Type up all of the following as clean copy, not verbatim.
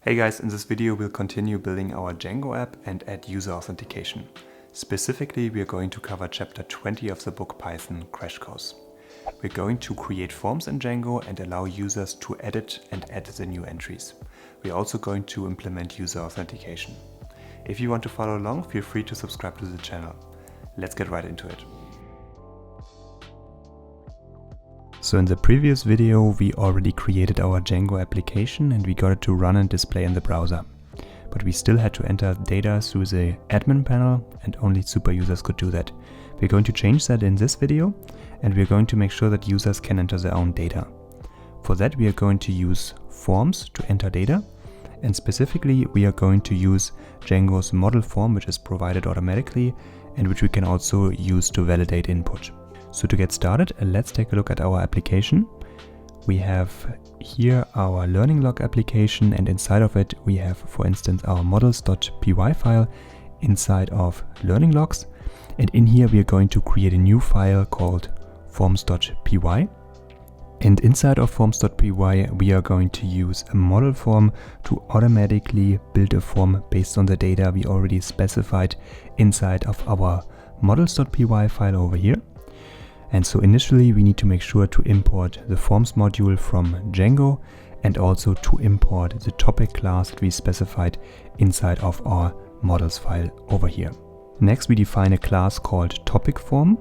Hey guys, in this video we'll continue building our Django app and add user authentication. Specifically, we are going to cover chapter 20 of the book Python Crash Course. We're going to create forms in Django and allow users to edit and add the new entries. We're also going to implement user authentication. If you want to follow along, feel free to subscribe to the channel. Let's get right into it. So in the previous video we already created our Django application and we got it to run and display in the browser. But we still had to enter data through the admin panel and only super users could do that. We're going to change that in this video and we're going to make sure that users can enter their own data. For that we are going to use forms to enter data, and specifically we are going to use Django's model form, which is provided automatically and which we can also use to validate input. So to get started, let's take a look at our application. We have here our learning log application, and inside of it we have, for instance, our models.py file inside of learning logs. And in here we are going to create a new file called forms.py. And inside of forms.py we are going to use a model form to automatically build a form based on the data we already specified inside of our models.py file over here. And so initially we need to make sure to import the forms module from Django and also to import the topic class that we specified inside of our models file over here. Next we define a class called topic form,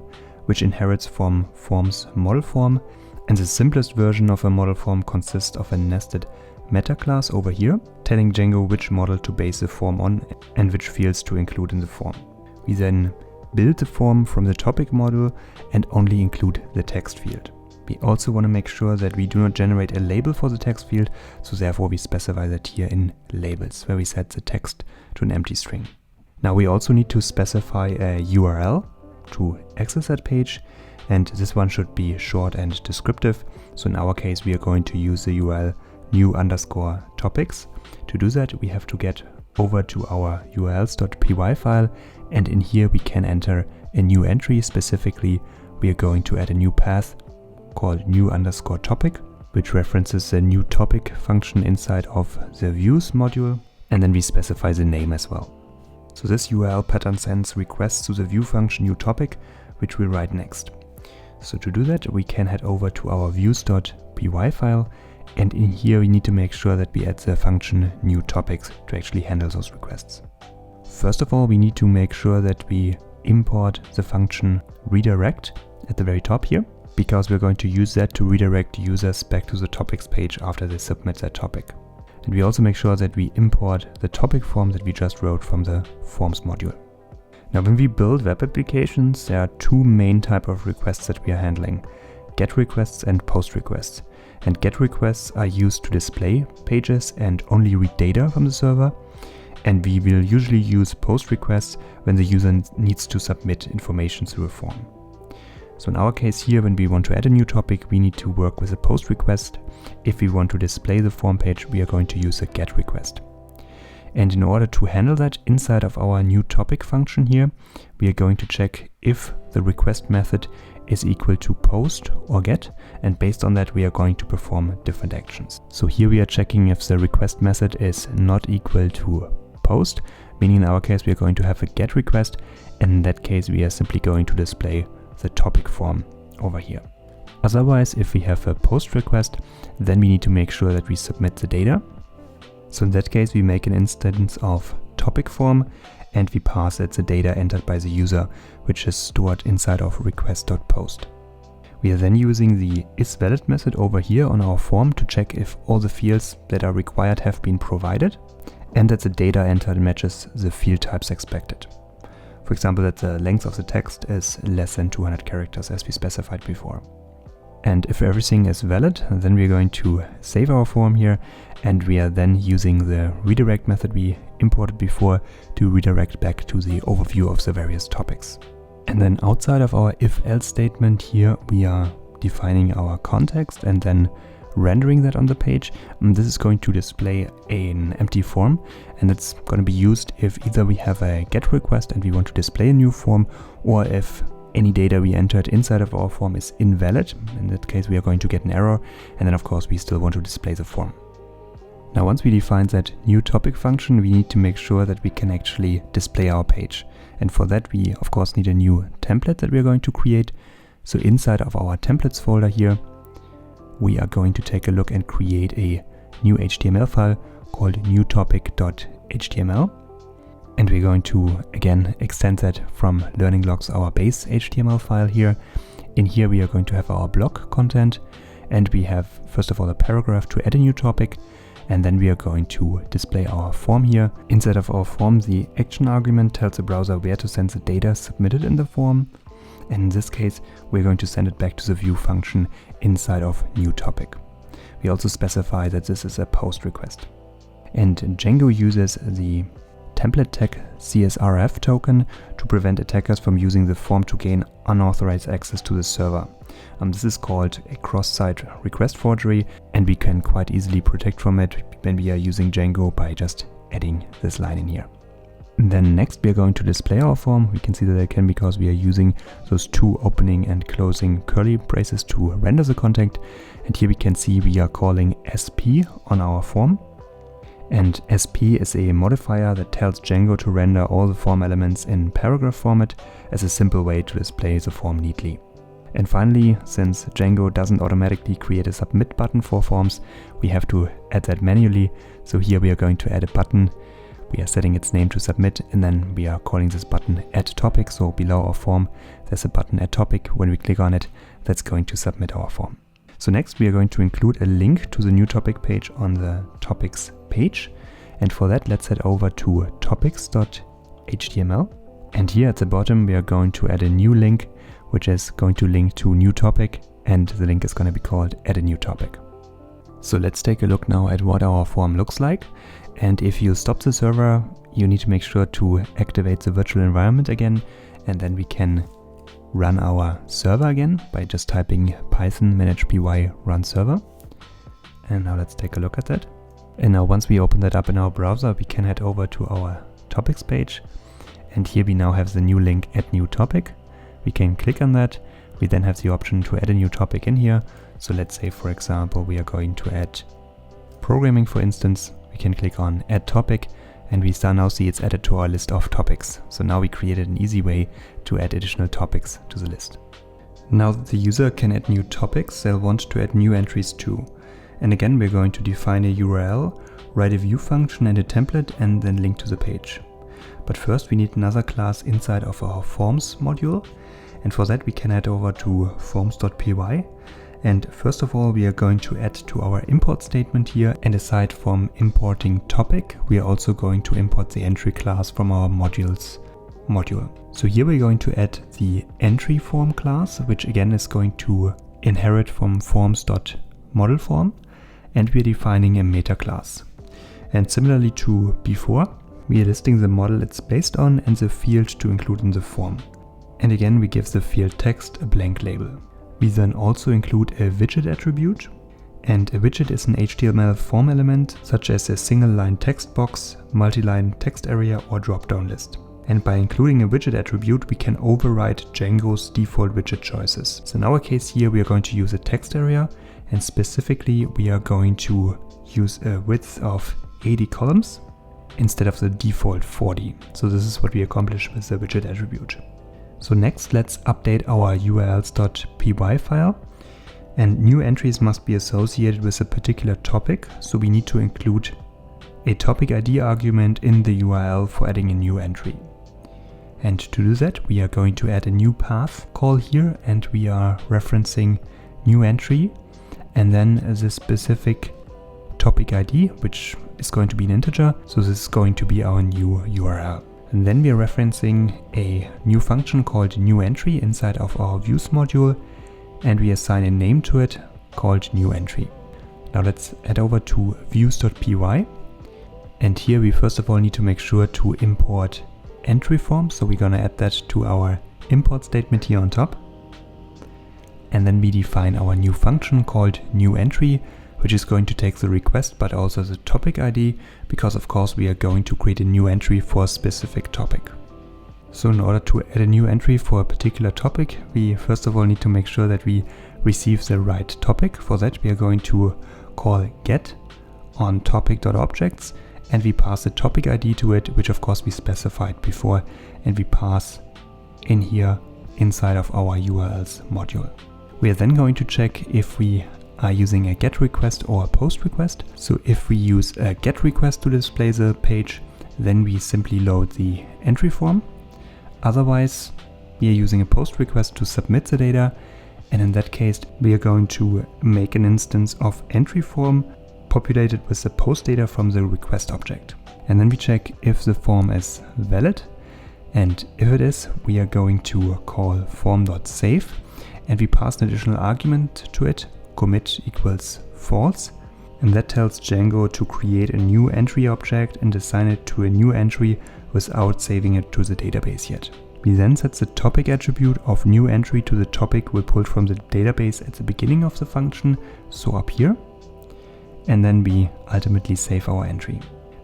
which inherits from forms model form, and the simplest version of a model form consists of a nested meta class over here, telling Django which model to base the form on and which fields to include in the form. We then build the form from the topic module and only include the text field. We also want to make sure that we do not generate a label for the text field, so therefore we specify that here in labels, where we set the text to an empty string. Now we also need to specify a URL to access that page, and this one should be short and descriptive. So in our case we are going to use the URL new_topics. To do that we have to get over to our urls.py file, and in here we can enter a new entry. Specifically we are going to add a new path called new_topic, which references the new topic function inside of the views module, and then we specify the name as well. So this URL pattern sends requests to the view function new topic, which we'll write next. So to do that we can head over to our views.py file, and in here we need to make sure that we add the function new topics to actually handle those requests. First of all, we need to make sure that we import the function redirect at the very top here, because we're going to use that to redirect users back to the topics page after they submit their topic. And we also make sure that we import the topic form that we just wrote from the forms module. Now when we build web applications, there are two main types of requests that we are handling: GET requests and POST requests. And GET requests are used to display pages and only read data from the server. And we will usually use POST requests when the user needs to submit information through a form. So in our case here, when we want to add a new topic, we need to work with a POST request. If we want to display the form page, we are going to use a GET request. And in order to handle that inside of our new topic function here, we are going to check if the request method is equal to POST or GET, and based on that we are going to perform different actions. So here we are checking if the request method is not equal to POST, meaning in our case we are going to have a GET request, and in that case we are simply going to display the topic form over here. Otherwise, if we have a POST request, then we need to make sure that we submit the data. So in that case we make an instance of topic form and we pass it the data entered by the user, which is stored inside of request.post. We are then using the isValid method over here on our form to check if all the fields that are required have been provided and that the data entered matches the field types expected. For example, that the length of the text is less than 200 characters as we specified before. And if everything is valid, then we're going to save our form here, and we are then using the redirect method we imported before to redirect back to the overview of the various topics. And then outside of our if-else statement here, we are defining our context and then rendering that on the page. And this is going to display an empty form, and it's going to be used if either we have a GET request and we want to display a new form, or if any data we entered inside of our form is invalid. In that case we are going to get an error, and then of course we still want to display the form. Now once we define that new topic function, we need to make sure that we can actually display our page. And for that we of course need a new template that we are going to create. So inside of our templates folder here, we are going to take a look and create a new HTML file called newtopic.html. And we're going to again extend that from learning logs, our base HTML file here. In here we are going to have our blog content, and we have first of all a paragraph to add a new topic, and then we are going to display our form here. Inside of our form, the action argument tells the browser where to send the data submitted in the form. And in this case, we're going to send it back to the view function inside of new topic. We also specify that this is a post request. And Django uses the template tag CSRF token to prevent attackers from using the form to gain unauthorized access to the server. This is called a cross-site request forgery, and we can quite easily protect from it when we are using Django by just adding this line in here. And then next we are going to display our form. We can see that again because we are using those two opening and closing curly braces to render the content. And here we can see we are calling SP on our form. And SP is a modifier that tells Django to render all the form elements in paragraph format as a simple way to display the form neatly. And finally, since Django doesn't automatically create a submit button for forms, we have to add that manually. So here we are going to add a button. We are setting its name to submit, and then we are calling this button add topic. So below our form, there's a button add topic. When we click on it, that's going to submit our form. So next we are going to include a link to the new topic page on the topics page. And for that, let's head over to topics.html. And here at the bottom, we are going to add a new link, which is going to link to new topic. And the link is going to be called add a new topic. So let's take a look now at what our form looks like. And if you stop the server, you need to make sure to activate the virtual environment again. And then we can run our server again by just typing python -py run server. And now let's take a look at that. And now once we open that up in our browser, we can head over to our topics page. And here we now have the new link add new topic. We can click on that. We then have the option to add a new topic in here. So let's say, for example, we are going to add programming, for instance. We can click on add topic, and we now see it's added to our list of topics. So now we created an easy way to add additional topics to the list. Now that the user can add new topics, they'll want to add new entries too. And again, we're going to define a URL, write a view function and a template, and then link to the page. But first we need another class inside of our forms module. And for that we can head over to forms.py. And first of all, we are going to add to our import statement here, and aside from importing topic, we are also going to import the entry class from our modules module. So here we're going to add the entry form class, which again is going to inherit from forms.modelForm, and we're defining a meta class. And similarly to before, we are listing the model it's based on and the field to include in the form. And again, we give the field text a blank label. We then also include a widget attribute, and a widget is an HTML form element such as a single line text box, multi-line text area or drop-down list. And by including a widget attribute, we can override Django's default widget choices. So in our case here, we are going to use a text area, and specifically we are going to use a width of 80 columns instead of the default 40. So this is what we accomplish with the widget attribute. So next, let's update our urls.py file, and new entries must be associated with a particular topic. So we need to include a topic ID argument in the URL for adding a new entry. And to do that, we are going to add a new path call here, and we are referencing new entry and then the specific topic ID, which is going to be an integer. So this is going to be our new URL. And then we are referencing a new function called new entry inside of our views module, and we assign a name to it called new entry. Now let's head over to views.py, and here we first of all need to make sure to import entry form. So we're gonna add that to our import statement here on top. And then we define our new function called new entry, which is going to take the request but also the topic ID, because of course we are going to create a new entry for a specific topic. So in order to add a new entry for a particular topic, we first of all need to make sure that we receive the right topic. For that we are going to call get on topic.objects, and we pass the topic ID to it, which of course we specified before, and we pass in here inside of our URLs module. We are then going to check if we are using a GET request or a POST request. So if we use a GET request to display the page, then we simply load the entry form. Otherwise, we are using a POST request to submit the data, and in that case we are going to make an instance of entry form populated with the post data from the request object. And then we check if the form is valid, and if it is, we are going to call form.save, and we pass an additional argument to it, commit equals false, and that tells Django to create a new entry object and assign it to a new entry without saving it to the database yet. We then set the topic attribute of new entry to the topic we pulled from the database at the beginning of the function, so up here, and then we ultimately save our entry.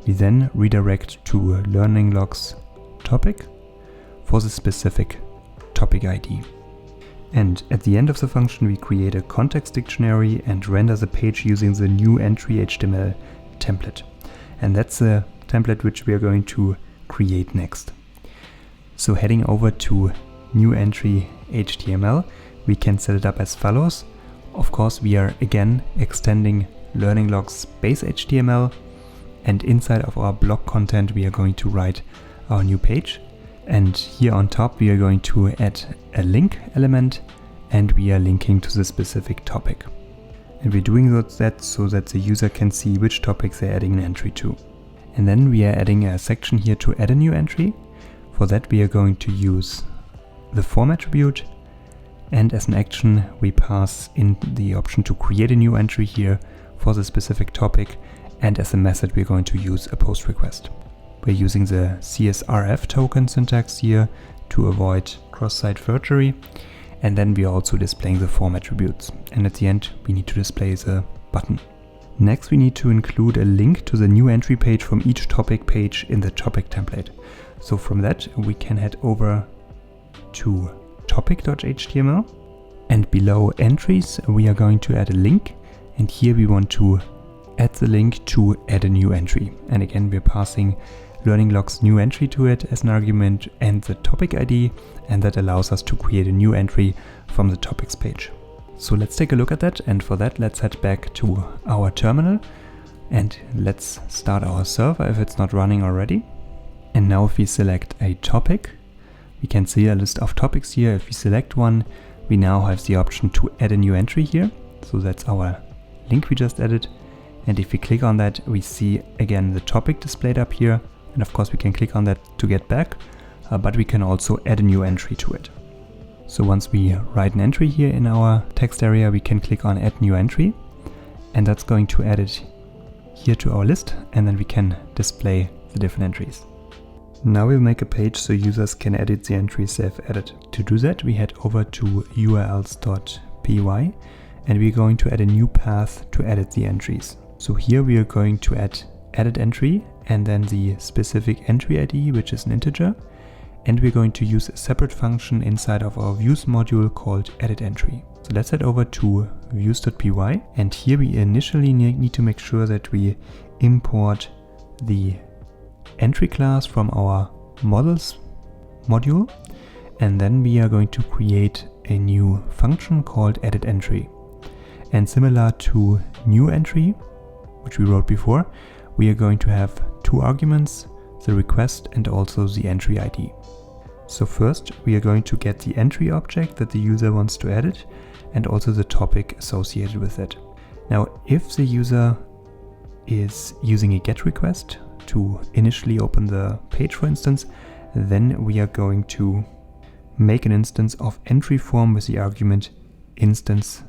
We then redirect to learning logs topic for the specific topic ID. And at the end of the function, we create a context dictionary and render the page using the new entry HTML template. And that's the template which we are going to create next. So heading over to new entry HTML, we can set it up as follows. Of course, we are again extending learning logs base HTML, and inside of our blog content, we are going to write our new page. And here on top, we are going to add a link element, and we are linking to the specific topic. And we're doing that so that the user can see which topics they're adding an entry to. And then we are adding a section here to add a new entry. For that, we are going to use the form attribute, and as an action, we pass in the option to create a new entry here for the specific topic, and as a method, we're going to use a post request. We're using the CSRF token syntax here to avoid cross-site forgery, and then we are also displaying the form attributes, and at the end we need to display the button. Next, we need to include a link to the new entry page from each topic page in the topic template. So from that we can head over to topic.html, and below entries we are going to add a link, and here we want to add the link to add a new entry, and again we're passing learning logs new entry to it as an argument and the topic ID, and that allows us to create a new entry from the topics page. So let's take a look at that, and for that let's head back to our terminal and let's start our server if it's not running already. And now if we select a topic, we can see a list of topics here. If we select one, we now have the option to add a new entry here. So that's our link we just added. And if we click on that, we see again the topic displayed up here. And of course we can click on that to get back, but we can also add a new entry to it. So once we write an entry here in our text area, we can click on add new entry, and that's going to add it here to our list, and then we can display the different entries. Now we'll make a page so users can edit the entries they've added. To do that, we head over to urls.py, and we're going to add a new path to edit the entries. So here we are going to add edit entry and then the specific entry ID, which is an integer, and we're going to use a separate function inside of our views module called edit entry. So let's head over to views.py, and here we initially need to make sure that we import the entry class from our models module, and then we are going to create a new function called edit entry. And similar to new entry, which we wrote before, we are going to have two arguments, the request and also the entry ID. So first we are going to get the entry object that the user wants to edit and also the topic associated with it. Now if the user is using a GET request to initially open the page, for instance, then we are going to make an instance of entry form with the argument instance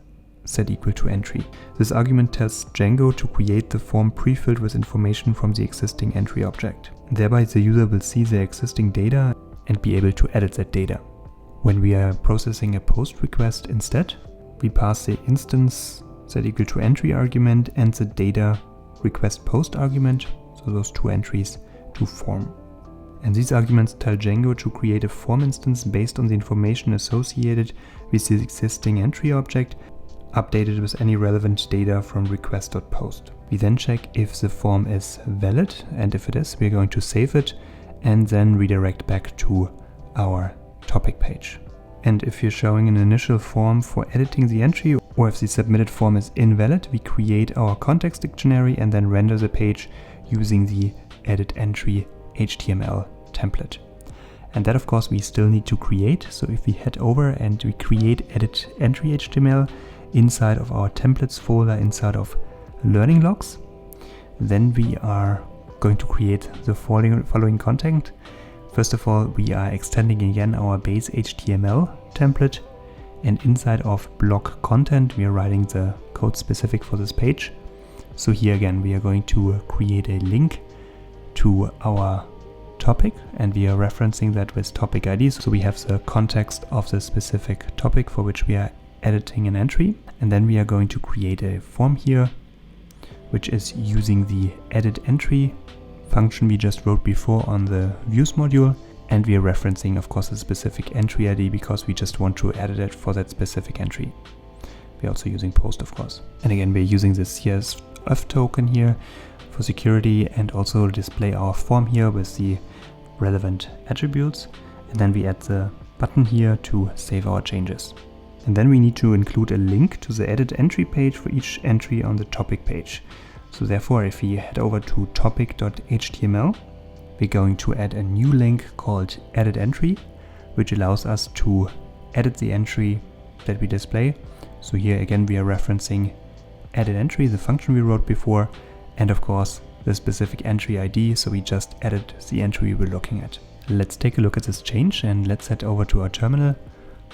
set equal to entry. This argument tells Django to create the form pre-filled with information from the existing entry object. Thereby the user will see the existing data and be able to edit that data. When we are processing a post request instead, we pass the instance set equal to entry argument and the data request post argument, so those two entries, to form. And these arguments tell Django to create a form instance based on the information associated with the existing entry object, updated with any relevant data from request.post. We then check if the form is valid, and if it is, we're going to save it and then redirect back to our topic page. And if you're showing an initial form for editing the entry, or if the submitted form is invalid, we create our context dictionary and then render the page using the edit entry HTML template. And that of course we still need to create. So if we head over and we create edit entry HTML inside of our templates folder inside of learning logs, then we are going to create the following content. First of all, we are extending again our base HTML template, and inside of block content we are writing the code specific for this page. So here again we are going to create a link to our topic, and we are referencing that with topic ID, so we have the context of the specific topic for which we are editing an entry. And then we are going to create a form here, which is using the edit entry function we just wrote before on the views module, and we are referencing of course a specific entry ID because we just want to edit it for that specific entry. We're also using post of course. And again we're using the CSV token here for security, and also display our form here with the relevant attributes. And then we add the button here to save our changes. And then we need to include a link to the edit entry page for each entry on the topic page. So therefore, if we head over to topic.html, we're going to add a new link called edit entry, which allows us to edit the entry that we display. So here again we are referencing edit entry, the function we wrote before, and of course the specific entry ID, so we just edit the entry we're looking at. Let's take a look at this change, and let's head over to our terminal.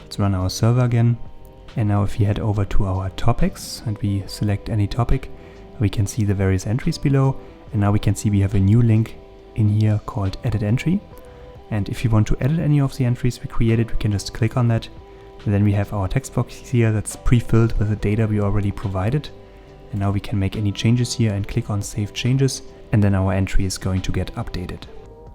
Let's run our server again. And now if we head over to our topics and we select any topic, we can see the various entries below. And now we can see we have a new link in here called edit entry. And if you want to edit any of the entries we created, we can just click on that. And then we have our text box here that's pre-filled with the data we already provided. And now we can make any changes here and click on Save Changes, and then our entry is going to get updated.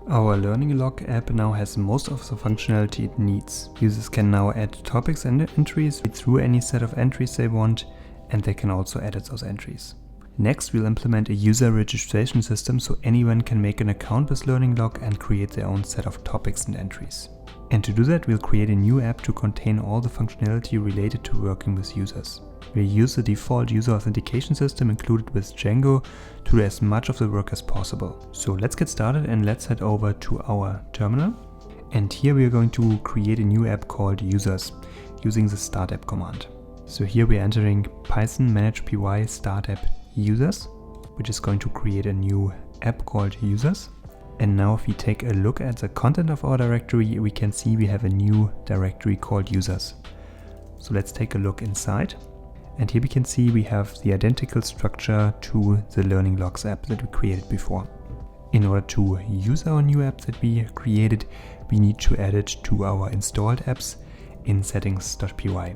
Our Learning Log app now has most of the functionality it needs. Users can now add topics and entries through any set of entries they want, and they can also edit those entries. Next, we'll implement a user registration system so anyone can make an account with Learning Log and create their own set of topics and entries. And to do that, we'll create a new app to contain all the functionality related to working with users. We'll use the default user authentication system included with Django to do as much of the work as possible. So let's get started, and let's head over to our terminal. And here we are going to create a new app called users using the start app command. So here we're entering Python manage py start app users, which is going to create a new app called users. And now if we take a look at the content of our directory, we can see we have a new directory called users. So let's take a look inside. And here we can see we have the identical structure to the Learning Logs app that we created before. In order to use our new app that we created, we need to add it to our installed apps in settings.py.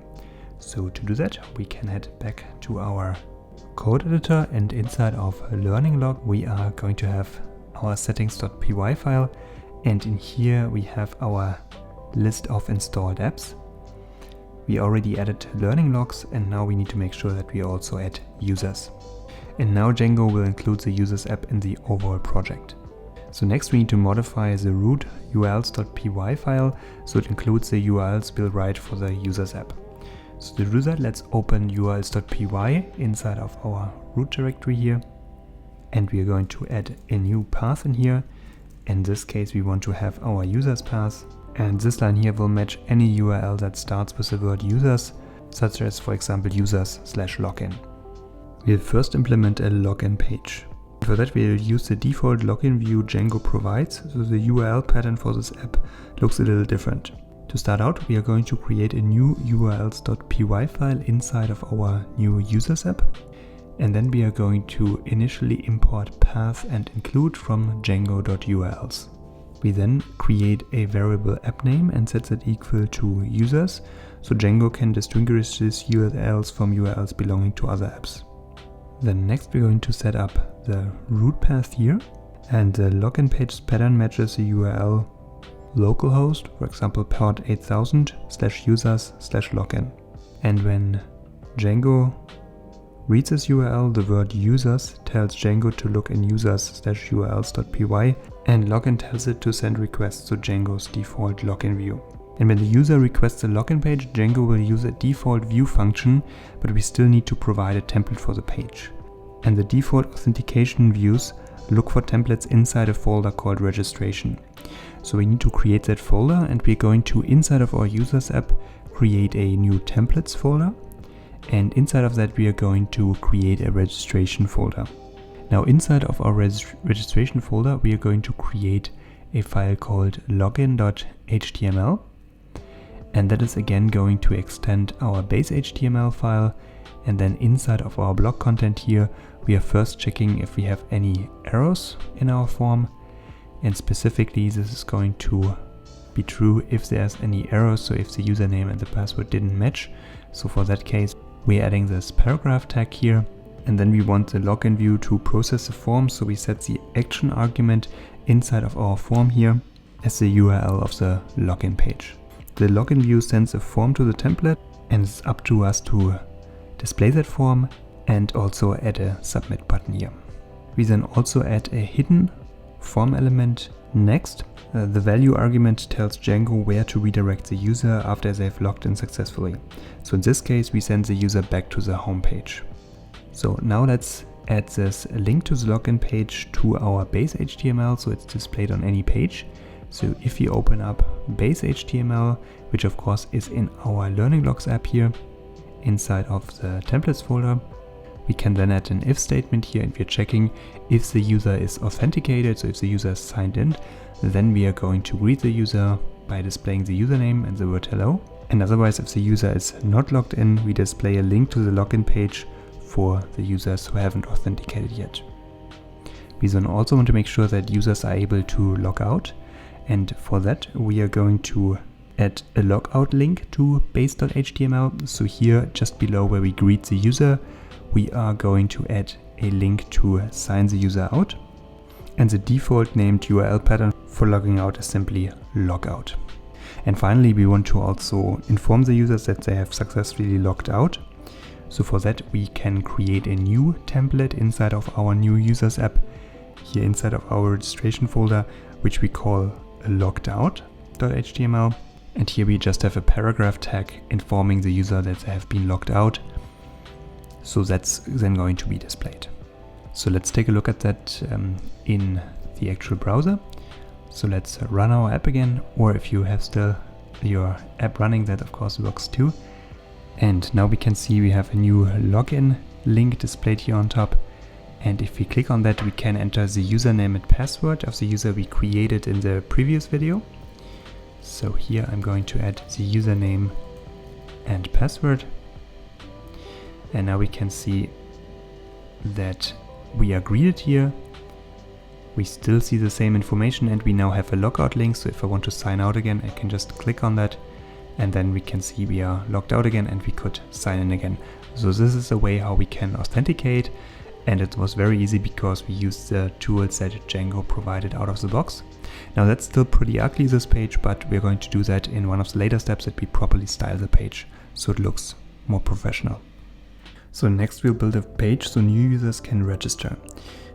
So to do that, we can head back to our code editor, and inside of Learning Log, we are going to have our settings.py file. And in here we have our list of installed apps. We already added Learning Logs, and now we need to make sure that we also add users. And now Django will include the users app in the overall project. So next we need to modify the root urls.py file so it includes the URLs we'll write for the users app. So to do that, let's open urls.py inside of our root directory here. And we are going to add a new path in here. In this case, we want to have our users path. And this line here will match any URL that starts with the word users, such as for example users/login. We'll first implement a login page. For that we'll use the default login view Django provides, so the URL pattern for this app looks a little different. To start out, we are going to create a new urls.py file inside of our new users app. And then we are going to initially import path and include from django.urls. We then create a variable app name and set it equal to users, so Django can distinguish these URLs from URLs belonging to other apps. Then next we're going to set up the root path here, and the login page pattern matches the URL localhost, for example port 8000/users/login. And when Django reads this URL, the word users tells Django to look in users/urls.py, and login tells it to send requests to Django's default login view. And when the user requests a login page, Django will use a default view function, but we still need to provide a template for the page. And the default authentication views look for templates inside a folder called registration. So we need to create that folder, and we're going to, inside of our users app, create a new templates folder. And inside of that we are going to create a registration folder. Now inside of our registration folder we are going to create a file called login.html, and that is again going to extend our base HTML file. And then inside of our blog content here we are first checking if we have any errors in our form, and specifically this is going to be true if there's any errors, so if the username and the password didn't match. So for that case we're adding this paragraph tag here, and then we want the login view to process the form, so we set the action argument inside of our form here as the URL of the login page. The login view sends a form to the template, and it's up to us to display that form and also add a submit button here. We then also add a hidden form element next. The value argument tells Django where to redirect the user after they've logged in successfully. So in this case we send the user back to the home page. So now let's add this link to the login page to our base HTML, so it's displayed on any page. So if you open up base HTML, which of course is in our Learning Logs app here, inside of the templates folder, we can then add an if statement here, and we're checking if the user is authenticated. So if the user is signed in, then we are going to greet the user by displaying the username and the word hello. And otherwise, if the user is not logged in, we display a link to the login page for the users who haven't authenticated yet. We then also want to make sure that users are able to log out, and for that we are going to add a logout link to base.html. So here just below where we greet the user, we are going to add a link to sign the user out, and the default named URL pattern for logging out is simply logout. And finally we want to also inform the users that they have successfully logged out. So for that we can create a new template inside of our new users app here inside of our registration folder, which we call logged-out.html. And here we just have a paragraph tag informing the user that they have been logged out. So that's then going to be displayed. So let's take a look at that in the actual browser. So let's run our app again, or if you have still your app running, that of course works too. And now we can see we have a new login link displayed here on top. And if we click on that, we can enter the username and password of the user we created in the previous video. So here I'm going to add the username and password. And now we can see that we are greeted here. We still see the same information, and we now have a logout link. So if I want to sign out again, I can just click on that, and then we can see we are logged out again and we could sign in again. So this is a way how we can authenticate, and it was very easy because we used the tools that Django provided out of the box. Now that's still pretty ugly, this page, but we're going to do that in one of the later steps, that we properly style the page so it looks more professional. So next we'll build a page so new users can register.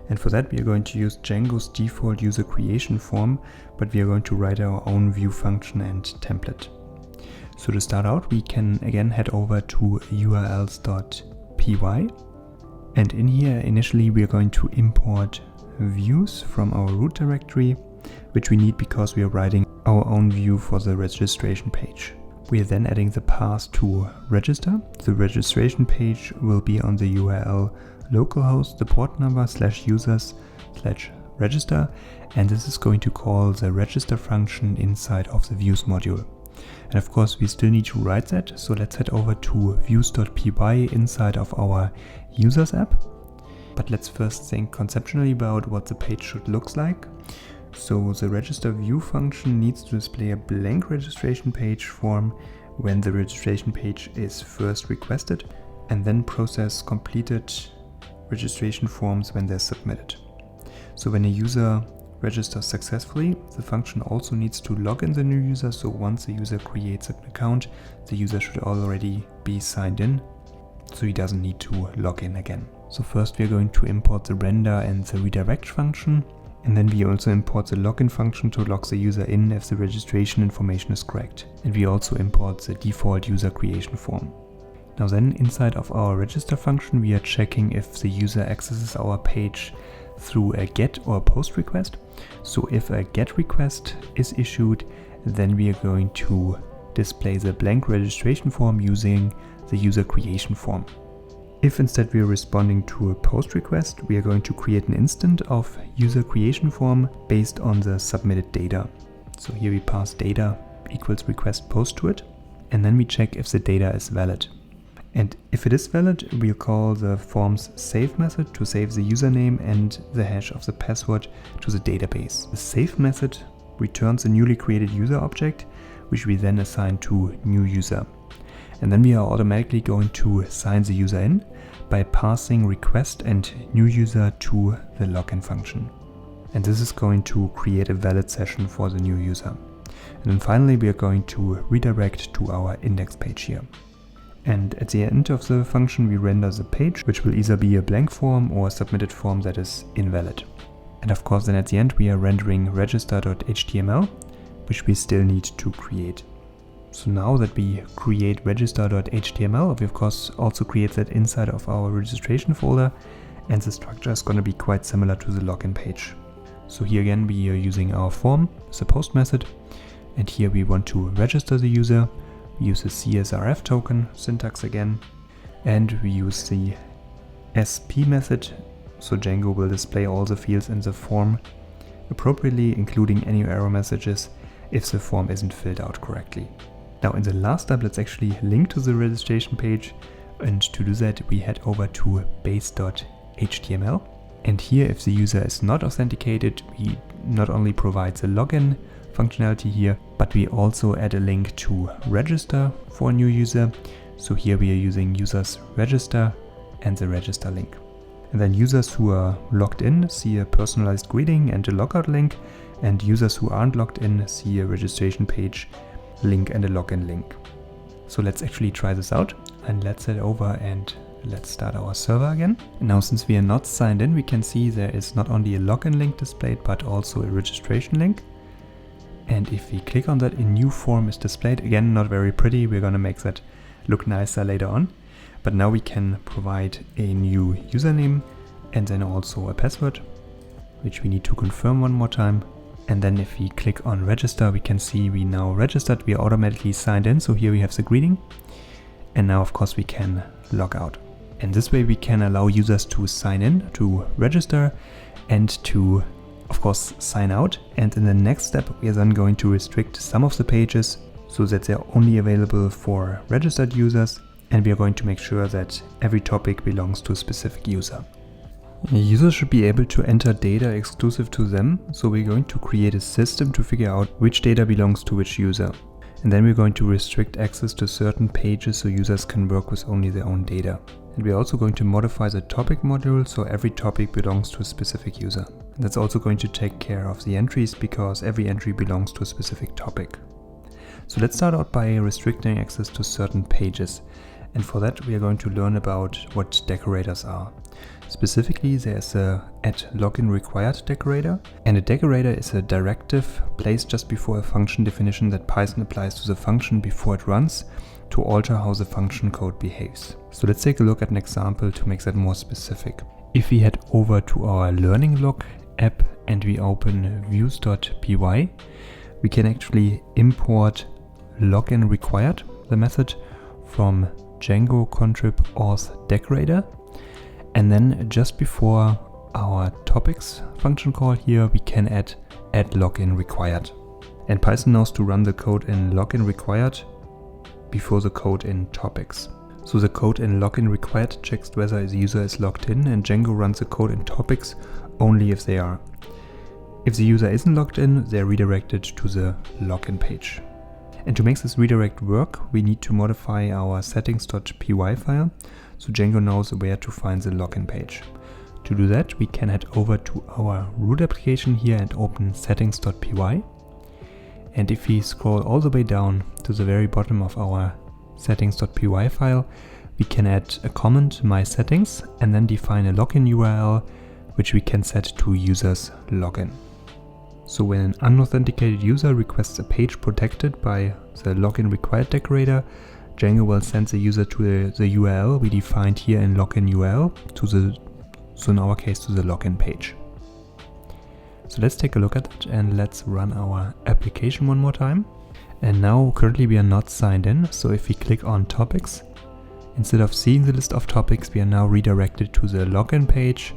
And for that we are going to use Django's default user creation form, but we are going to write our own view function and template. So to start out, we can again head over to urls.py, and in here initially we are going to import views from our root directory, which we need because we are writing our own view for the registration page. We are then adding the path to register. The registration page will be on the URL localhost, the port number /users/register, and this is going to call the register function inside of the views module. And of course we still need to write that, so let's head over to views.py inside of our users app. But let's first think conceptually about what the page should look like. So the register view function needs to display a blank registration page form when the registration page is first requested, and then process completed registration forms when they're submitted. So when a user registers successfully, the function also needs to log in the new user. So once the user creates an account, the user should already be signed in. so he doesn't need to log in again. So first we are going to import the render and the redirect function, and then we also import the login function to log the user in if the registration information is correct. And we also import the default user creation form. Now then, inside of our register function, we are checking if the user accesses our page through a GET or POST request. So if a GET request is issued, then we are going to display the blank registration form using the user creation form. If instead we are responding to a POST request, we are going to create an instance of user creation form based on the submitted data. So here we pass data equals request post to it, and then we check if the data is valid. And if it is valid, we'll call the form's save method to save the username and the hash of the password to the database. The save method returns a newly created user object, which we then assign to new user. And then we are automatically going to sign the user in by passing request and new user to the login function. And this is going to create a valid session for the new user. And then finally, we are going to redirect to our index page here. And at the end of the function, we render the page, which will either be a blank form or a submitted form that is invalid. And of course, then at the end, we are rendering register.html, which we still need to create. So now that we create register.html, we of course also create that inside of our registration folder, and the structure is going to be quite similar to the login page. So here again, we are using our form, the post method, and here we want to register the user. We use the CSRF token syntax again, and we use the SP method, so Django will display all the fields in the form appropriately, including any error messages if the form isn't filled out correctly. Now in the last step, let's actually link to the registration page, and to do that we head over to base.html, and here if the user is not authenticated, we not only provide the login functionality here, but we also add a link to register for a new user. So here we are using users register and the register link. And then users who are logged in see a personalized greeting and a logout link, and users who aren't logged in see a registration page link and a login link. So let's actually try this out, and let's head over and let's start our server again. And now since we are not signed in, we can see there is not only a login link displayed, but also a registration link. And if we click on that, a new form is displayed. Again, not very pretty. We're going to make that look nicer later on. But now we can provide a new username and then also a password, which we need to confirm one more time. And then if we click on register, we can see we now registered. We are automatically signed in. So here we have the greeting. And now, of course, we can log out. And this way we can allow users to sign in, to register, and to of course sign out. And in the next step, we are then going to restrict some of the pages so that they're only available for registered users, and we are going to make sure that every topic belongs to a specific user. Users should be able to enter data exclusive to them, so we're going to create a system to figure out which data belongs to which user. And then we're going to restrict access to certain pages so users can work with only their own data. And we're also going to modify the topic module so every topic belongs to a specific user. And that's also going to take care of the entries because every entry belongs to a specific topic. So let's start out by restricting access to certain pages. And for that, we are going to learn about what decorators are. Specifically, there's a @LoginRequired decorator, and a decorator is a directive placed just before a function definition that Python applies to the function before it runs to alter how the function code behaves. So let's take a look at an example to make that more specific. If we head over to our learning log app and we open views.py, we can actually import LoginRequired, the method, from Django contrib auth decorator. And then just before our topics function call here, we can add @LoginRequired. And Python knows to run the code in LoginRequired before the code in topics. So the code in LoginRequired checks whether the user is logged in, and Django runs the code in topics only if they are. If the user isn't logged in, they're redirected to the login page. And to make this redirect work, we need to modify our settings.py file so Django knows where to find the login page. To do that, we can head over to our root application here and open settings.py. And if we scroll all the way down to the very bottom of our settings.py file, we can add a comment my settings and then define a login URL which we can set to user's login. So when an unauthenticated user requests a page protected by the login required decorator, Django will send the user to the URL we defined here in login URL so in our case to the login page. So let's take a look at that and let's run our application one more time. And now currently we are not signed in, so if we click on topics, instead of seeing the list of topics, we are now redirected to the login page.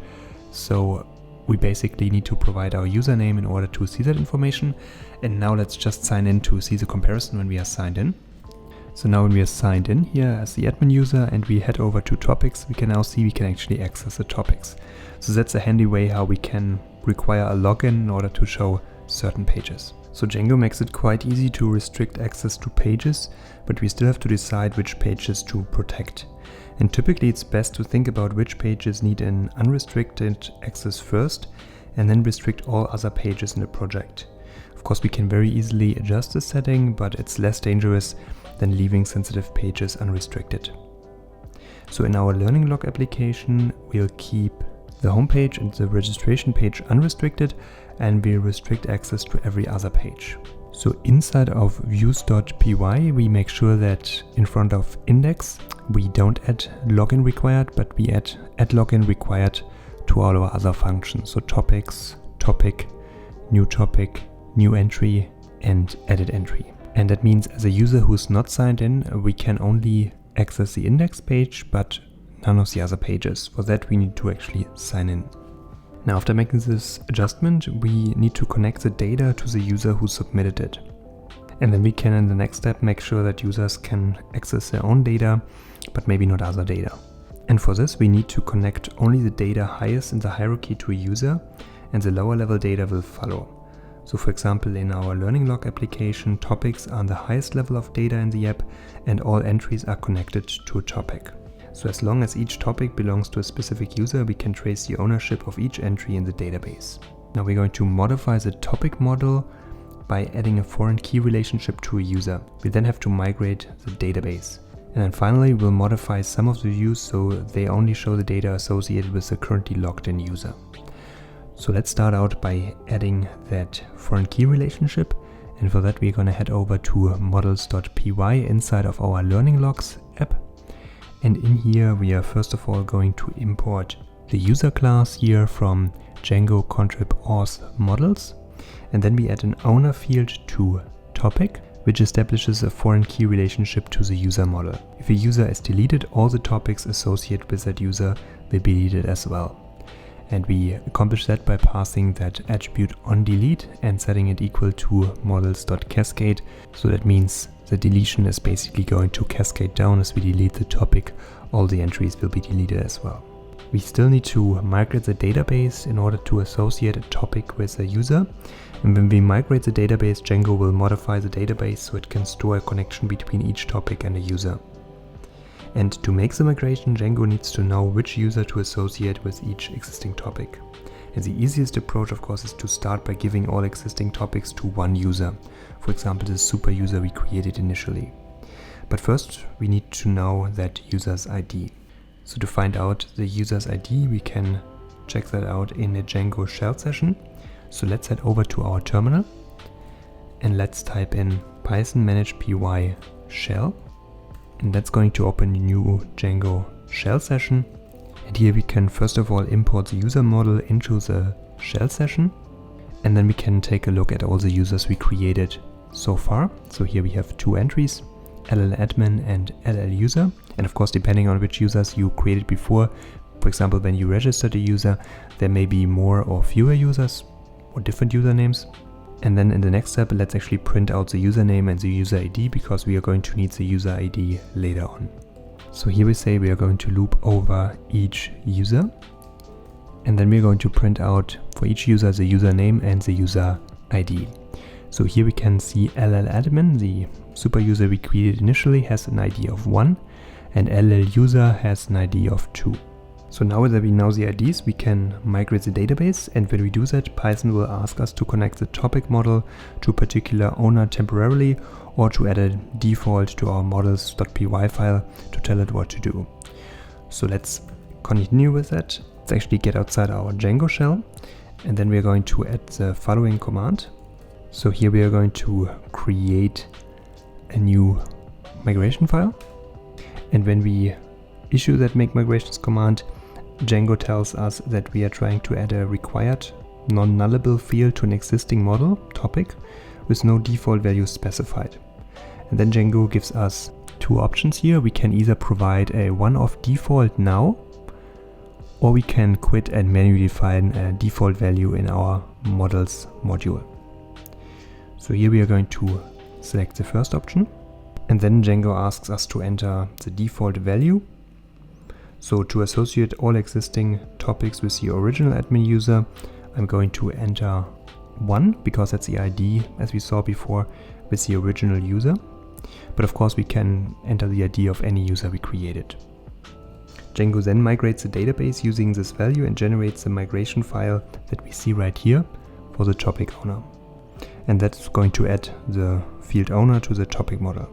So we basically need to provide our username in order to see that information. And now let's just sign in to see the comparison when we are signed in. So now when we are signed in here as the admin user and we head over to topics, we can now see we can actually access the topics. So that's a handy way how we can require a login in order to show certain pages. So Django makes it quite easy to restrict access to pages, but we still have to decide which pages to protect. And typically it's best to think about which pages need an unrestricted access first and then restrict all other pages in the project. Of course, we can very easily adjust the setting, but it's less dangerous than leaving sensitive pages unrestricted. So in our learning log application, we'll keep the home page and the registration page unrestricted, and we'll restrict access to every other page. So inside of views.py, we make sure that in front of index, we don't add login required, but we add login required to all our other functions. So topics, topic, new entry, and edit entry. And that means as a user who's not signed in, we can only access the index page, but none of the other pages. For that, we need to actually sign in. Now, after making this adjustment, we need to connect the data to the user who submitted it. And then we can, in the next step, make sure that users can access their own data, but maybe not other data. And for this, we need to connect only the data highest in the hierarchy to a user, and the lower level data will follow. So for example, in our learning log application, topics are the highest level of data in the app, and all entries are connected to a topic. So as long as each topic belongs to a specific user, we can trace the ownership of each entry in the database. Now we're going to modify the topic model by adding a foreign key relationship to a user. We then have to migrate the database. And then finally, we'll modify some of the views so they only show the data associated with the currently logged in user. So let's start out by adding that foreign key relationship. And for that, we're going to head over to models.py inside of our learning logs app. And in here, we are first of all going to import the user class here from Django contrib auth models. And then we add an owner field to topic, which establishes a foreign key relationship to the user model. If a user is deleted, all the topics associated with that user will be deleted as well. And we accomplish that by passing that attribute onDelete and setting it equal to models.cascade. So that means the deletion is basically going to cascade down. As we delete the topic, all the entries will be deleted as well. We still need to migrate the database in order to associate a topic with a user. And when we migrate the database, Django will modify the database so it can store a connection between each topic and a user. And to make the migration, Django needs to know which user to associate with each existing topic. And the easiest approach, of course, is to start by giving all existing topics to one user. For example, the super user we created initially. But first, we need to know that user's ID. So to find out the user's ID, we can check that out in a Django shell session. So let's head over to our terminal and let's type in python manage py shell. And that's going to open a new Django shell session. And here we can first of all import the user model into the shell session. And then we can take a look at all the users we created so far. So here we have two entries, LLadmin and LLuser. And of course, depending on which users you created before, for example, when you registered a user, there may be more or fewer users or different usernames. And then in the next step, let's actually print out the username and the user ID because we are going to need the user ID later on. So here we say we are going to loop over each user. And then we're going to print out for each user the username and the user ID. So here we can see LLadmin, the super user we created initially, has an ID of 1 and LLuser has an ID of 2. So now that we know the IDs, we can migrate the database, and when we do that, Python will ask us to connect the topic model to a particular owner temporarily, or to add a default to our models.py file to tell it what to do. So let's continue with that. Let's actually get outside our Django shell, and then we are going to add the following command. So here we are going to create a new migration file, and when we issue that make migrations command, Django tells us that we are trying to add a required non-nullable field to an existing model topic with no default value specified. And then Django gives us two options here. We can either provide a one-off default now, or we can quit and manually define a default value in our models module. So here we are going to select the first option, and then Django asks us to enter the default value. So to associate all existing topics with the original admin user, I'm going to enter 1 because that's the ID, as we saw before, with the original user. But of course we can enter the ID of any user we created. Django then migrates the database using this value and generates the migration file that we see right here for the topic owner. And that's going to add the field owner to the topic model.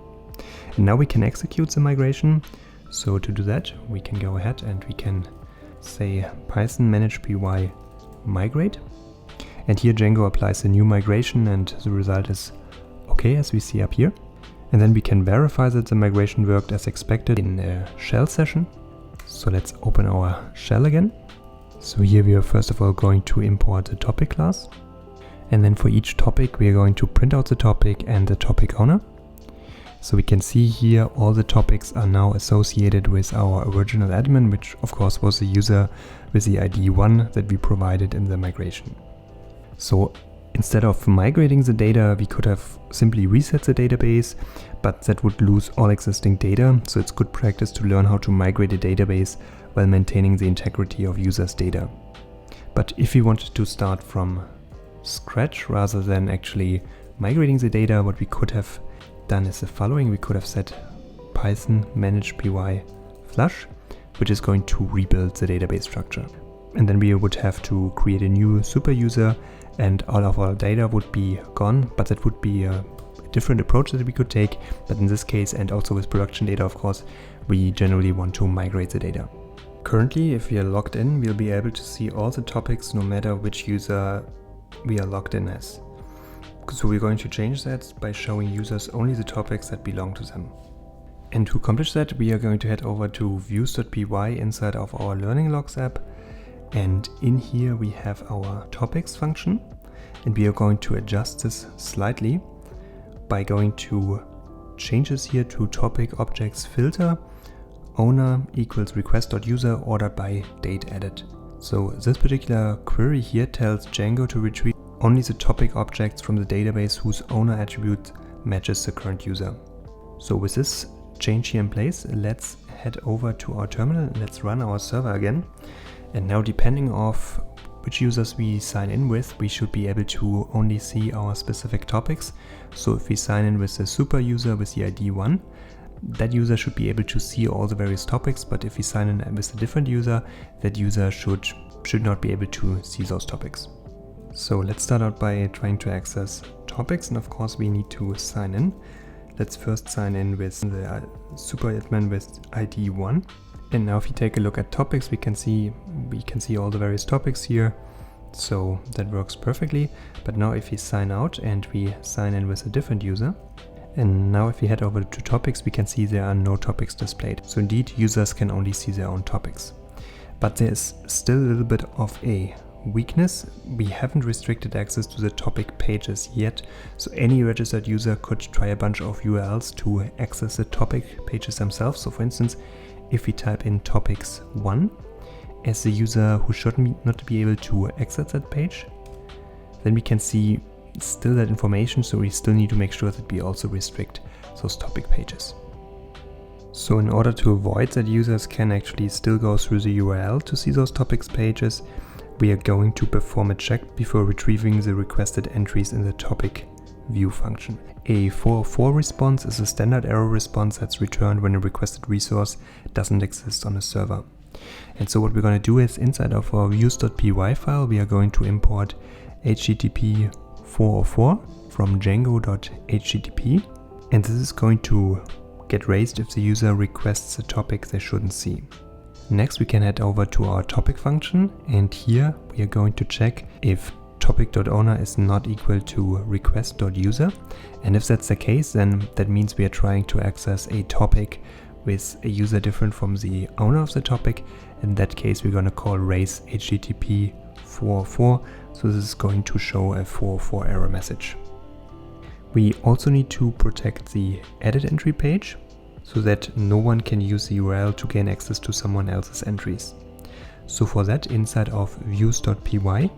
And now we can execute the migration. So to do that, we can go ahead and we can say Python manage py migrate. And here Django applies a new migration, and the result is okay, as we see up here. And then we can verify that the migration worked as expected in a shell session. So let's open our shell again. So here we are first of all going to import the topic class. And then for each topic we are going to print out the topic and the topic owner. So we can see here all the topics are now associated with our original admin, which of course was the user with the ID 1 that we provided in the migration. So instead of migrating the data, we could have simply reset the database, but that would lose all existing data. So it's good practice to learn how to migrate a database while maintaining the integrity of users' data. But if we wanted to start from scratch rather than actually migrating the data, what we could have done is the following. We could have set Python manage py flush, which is going to rebuild the database structure. And then we would have to create a new super user and all of our data would be gone, but that would be a different approach that we could take. But in this case, and also with production data, of course, we generally want to migrate the data. Currently, if we are logged in, we'll be able to see all the topics no matter which user we are logged in as. So we're going to change that by showing users only the topics that belong to them. And to accomplish that, we are going to head over to views.py inside of our learning logs app. And in here we have our topics function, and we are going to adjust this slightly by going to changes here to topic objects filter owner equals request.user ordered by date added. So this particular query here tells Django to retrieve only the topic objects from the database whose owner attribute matches the current user. So with this change here in place, let's head over to our terminal and let's run our server again. And now, depending on which users we sign in with, we should be able to only see our specific topics. So if we sign in with the super user with the ID 1, that user should be able to see all the various topics. But if we sign in with a different user, that user should not be able to see those topics. So let's start out by trying to access topics, and of course we need to sign in. Let's first sign in with the super admin with ID 1. And now if you take a look at topics, we can see all the various topics here. So that works perfectly. But now if we sign out and we sign in with a different user, and now if we head over to topics, we can see there are no topics displayed. So indeed, users can only see their own topics. But there's still a little bit of a weakness. We haven't restricted access to the topic pages yet. So any registered user could try a bunch of URLs to access the topic pages themselves. So for instance, if we type in topics 1 as the user who should not be able to access that page, then we can see still that information. So we still need to make sure that we also restrict those topic pages. So in order to avoid that users can actually still go through the URL to see those topics pages, we are going to perform a check before retrieving the requested entries in the topic view function. A 404 response is a standard error response that's returned when a requested resource doesn't exist on a server. And so what we're going to do is inside of our views.py file, we are going to import HTTP 404 from django.http. And this is going to get raised if the user requests a topic they shouldn't see. Next, we can head over to our topic function, and here we are going to check if topic.owner is not equal to request.user. And if that's the case, then that means we are trying to access a topic with a user different from the owner of the topic. In that case, we're going to call raise HTTP 404. So this is going to show a 404 error message. We also need to protect the edit entry page so that no one can use the URL to gain access to someone else's entries. So for that, inside of views.py,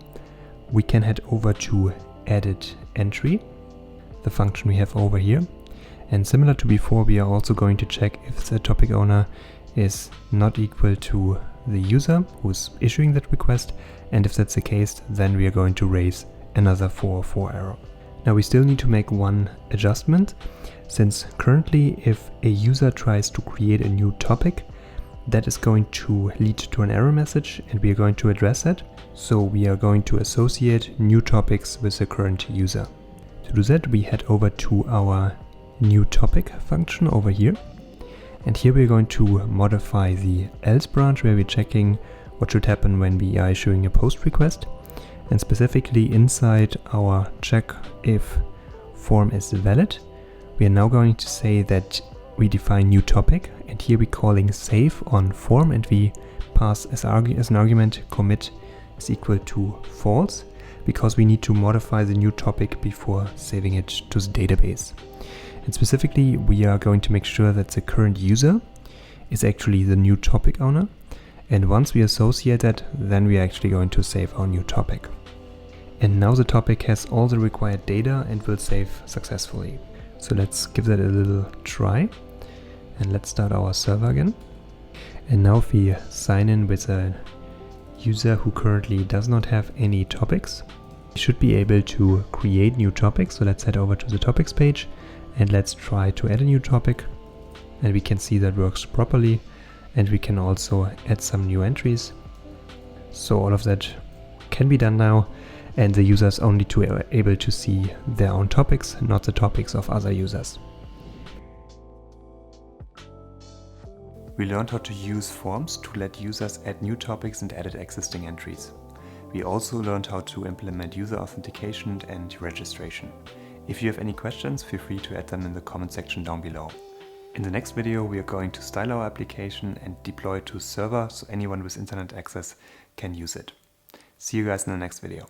we can head over to edit entry, the function we have over here. And similar to before, we are also going to check if the topic owner is not equal to the user who's issuing that request. And if that's the case, then we are going to raise another 404 error. Now we still need to make one adjustment, since currently if a user tries to create a new topic, that is going to lead to an error message, and we are going to address that. So we are going to associate new topics with the current user. To do that, we head over to our new topic function over here. And here we're going to modify the else branch where we're checking what should happen when we are issuing a post request. And specifically inside our check if form is valid, we are now going to say that we define new topic, and here we're calling save on form, and we pass as an argument commit is equal to false, because we need to modify the new topic before saving it to the database. And specifically, we are going to make sure that the current user is actually the new topic owner. And once we associate that, then we are actually going to save our new topic. And now the topic has all the required data and will save successfully. So let's give that a little try. And let's start our server again. And now if we sign in with a user who currently does not have any topics, we should be able to create new topics. So let's head over to the topics page and let's try to add a new topic. And we can see that works properly. And we can also add some new entries. So all of that can be done now, and the user is only able to see their own topics, not the topics of other users. We learned how to use forms to let users add new topics and edit existing entries. We also learned how to implement user authentication and registration. If you have any questions, feel free to add them in the comment section down below. In the next video, we are going to style our application and deploy it to a server so anyone with internet access can use it. See you guys in the next video.